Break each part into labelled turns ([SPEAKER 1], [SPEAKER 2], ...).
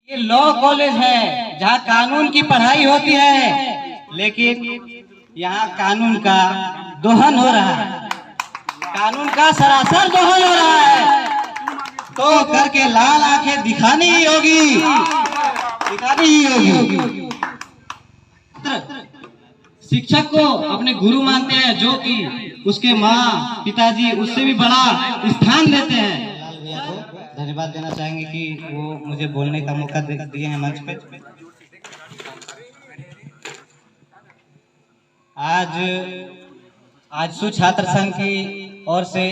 [SPEAKER 1] ये law college है जहाँ कानून की पढ़ाई होती है, लेकिन यहाँ कानून का दोहन हो रहा है, कानून का सरासर दोहन हो रहा है। तो करके लाल आंखें दिखानी ही होगी, दिखानी ही होगी। शिक्षक को अपने गुरु मानते हैं, जो कि उसके माँ पिताजी उससे भी बड़ा स्थान देते हैं। धन्यवाद देना चाहेंगे कि वो मुझे बोलने का मौका दिए हैं मंच पे। आज आजसू छात्र संघ की ओर से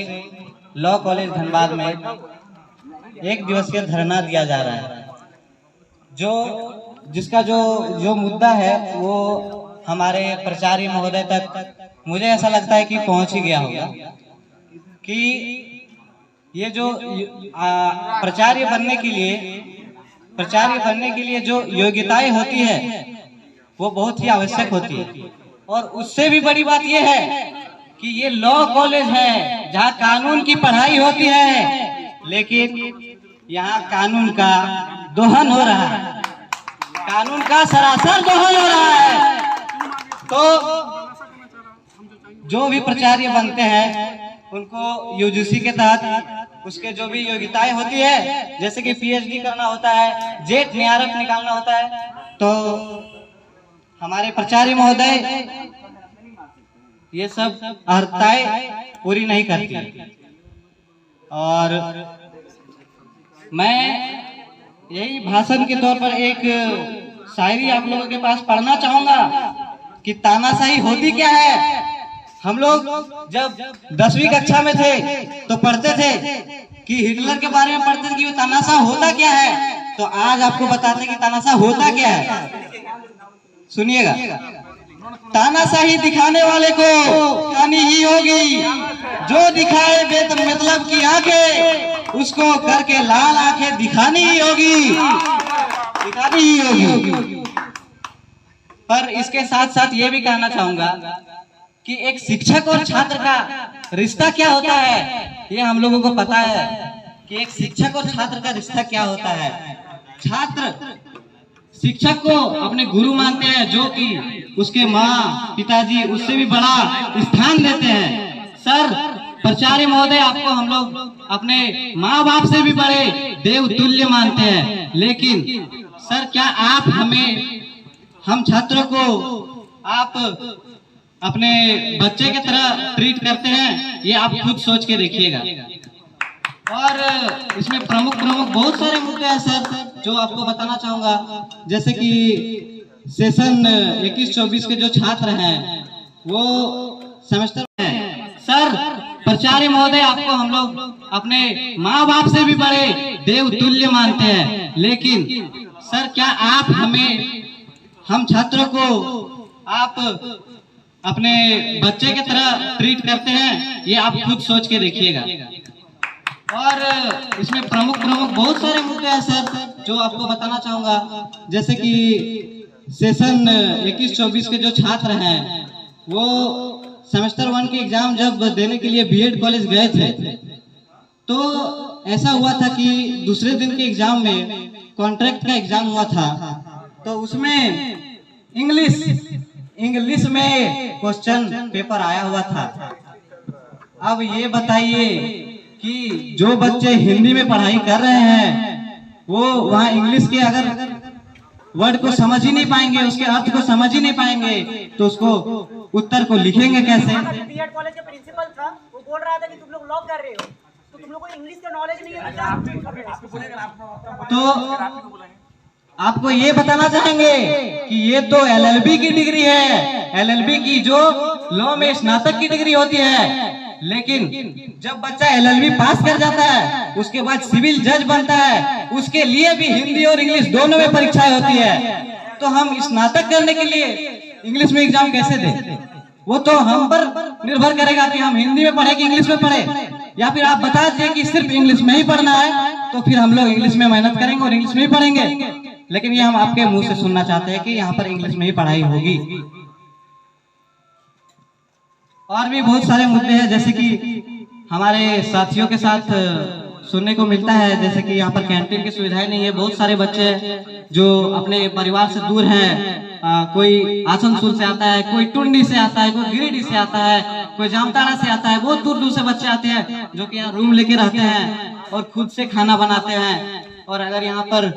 [SPEAKER 1] लॉ कॉलेज धनबाद में 1 दिवसीय धरना दिया जा रहा है, जिसका जो मुद्दा है वो हमारे प्राचार्य महोदय तक मुझे ऐसा लगता है कि पहुंच ही गया होगा कि ये जो प्राचार्य बनने के लिए जो योग्यताएं होती है वो बहुत ही आवश्यक होती है। और उससे भी बड़ी बात ये है कि ये लॉ कॉलेज है जहाँ कानून की पढ़ाई होती है, लेकिन यहाँ कानून का दोहन हो रहा है, कानून का सरासर दोहन हो रहा है। तो जो भी प्राचार्य बनते हैं उनको यूजीसी के तहत उसके जो भी योग्यताएं होती है, जैसे कि पीएचडी करना होता है, जेट नियारक निकालना होता है, तो हमारे प्राचार्य महोदय ये सब अर्हताएं पूरी नहीं करती। और मैं यही भाषण के तौर पर एक शायरी आप लोगों के पास पढ़ना चाहूंगा कि तानाशाही होती क्या है। हम लोग जब 10वीं कक्षा में थे तो पढ़ते थे कि हिटलर के बारे में पढ़ते थे कि वो तानाशाह होता क्या है। तो आज आपको बताते हैं कि तानाशाह होता क्या है। सुनिएगा, तानाशाही दिखाने वाले को खानी ही होगी, जो दिखाए मतलब की आंखें उसको करके लाल आंखें दिखानी ही होगी, दिखानी ही होगी। पर इसके साथ साथ ये भी कहना चाहूंगा कि एक शिक्षक और छात्र का रिश्ता क्या होता है, ये हम लोगों को पता है कि एक शिक्षक और छात्र का रिश्ता क्या होता है। छात्र शिक्षक को अपने गुरु मानते हैं, जो कि उसके माँ पिताजी उससे भी बड़ा स्थान देते हैं। सर प्राचार्य महोदय, आपको हम लोग अपने माँ बाप से भी बड़े देव तुल्य मानते हैं, लेकिन सर क्या आप हम छात्रों को आप अपने बच्चे की तरह ट्रीट करते हैं? ये आप खुद सोच के देखिएगा। और इसमें प्रमुख बहुत सारे मुद्दे हैं सर, जो आपको बताना चाहूंगा। जैसे कि सेशन 21-24 के जो छात्र हैं वो सेमेस्टर में हैं। सर प्राचार्य महोदय, आपको हम लोग अपने माँ बाप से भी बड़े देव तुल्य मानते हैं, लेकिन सर क्या आप हम छात्रों को आप अपने बच्चे की तरह ट्रीट करते हैं? ये आप खुद सोच के देखिएगा। और इसमें प्रमुख बहुत सारे मुद्दे हैं सर, जो आपको बताना चाहूंगा। जैसे कि सेशन 21-24 के जो छात्र हैं वो सेमेस्टर 1 के एग्जाम जब देने के लिए बीएड कॉलेज गए थे, तो ऐसा हुआ था कि दूसरे दिन के एग्जाम में कॉन्ट्रैक्ट का एग्जाम हुआ था, तो उसमें इंग्लिश में क्वेश्चन पेपर आया हुआ था। अब ये बताइए कि जो बच्चे हिंदी में पढ़ाई कर रहे हैं वो वहाँ इंग्लिश के अगर वर्ड को समझ ही नहीं पाएंगे, उसके अर्थ को समझ ही नहीं पाएंगे, तो उसको उत्तर को लिखेंगे कैसे?
[SPEAKER 2] बीएड कॉलेज का प्रिंसिपल था, वो बोल रहा था कि तुम लोग लॉ कर रहे हो तो तुम लोग को इंग्लिश का नॉलेज नहीं है। तो आपको ये बताना चाहेंगे कि ये तो एलएलबी की डिग्री है, एलएलबी की जो लॉ में स्नातक की डिग्री होती है, लेकिन जब बच्चा एलएलबी पास कर जाता है उसके बाद सिविल जज बनता है, उसके लिए भी हिंदी और इंग्लिश दोनों में परीक्षाएं होती है। तो हम स्नातक करने के लिए इंग्लिश में एग्जाम कैसे दें? वो तो हम पर निर्भर करेगा कि हम हिंदी में पढ़े कि इंग्लिश में पढ़े, या फिर आप बता दें कि सिर्फ इंग्लिश में ही पढ़ना है तो फिर हम लोग इंग्लिश में मेहनत करेंगे और इंग्लिश में ही पढ़ेंगे। लेकिन ये हम आपके मुंह से सुनना चाहते हैं कि यहाँ पर इंग्लिश में ही पढ़ाई होगी। और भी बहुत सारे मुद्दे हैं, जैसे कि हमारे साथियों के साथ
[SPEAKER 1] सुनने को मिलता है, जैसे कि यहाँ पर कैंटीन की सुविधाएं नहीं है। बहुत सारे बच्चे हैं जो अपने परिवार से दूर हैं। कोई आसनसोल से आता है, कोई टुंडी से आता है, कोई गिरिडीह से आता है, कोई जामताड़ा से आता है। बहुत दूर दूर से बच्चे आते हैं जो कि यहाँ रूम लेके रहते हैं और खुद से खाना बनाते हैं। और अगर यहाँ पर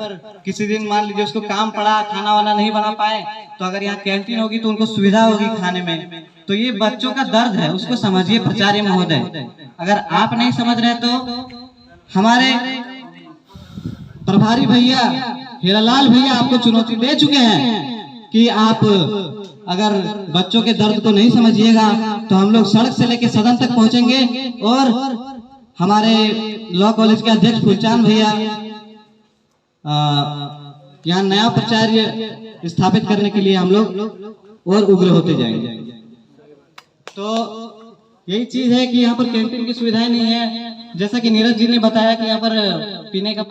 [SPEAKER 1] किसी दिन मान लीजिए उसको काम पड़ा, खाना वाना नहीं बना पाए, तो अगर यहाँ कैंटीन होगी तो उनको सुविधा होगी खाने में। तो ये बच्चों का दर्द है, उसको समझिए प्राचार्य महोदय। अगर आप नहीं समझ रहे तो हमारे प्रभारी भैया हीरालाल भैया आपको चुनौती दे चुके हैं कि आप अगर बच्चों के दर्द को नहीं समझिएगा तो हम लोग सड़क से लेकर सदन तक पहुंचेंगे। और हमारे लॉ कॉलेज के अध्यक्ष फूलचांद भैया यहाँ नया प्राचार्य स्थापित करने के लिए हम लोग और उग्र होते जाएंगे। तो यही चीज है कि यहाँ पर कैंटीन की सुविधाएं नहीं है। जैसा कि नीरज जी ने बताया कि यहाँ पर पीने का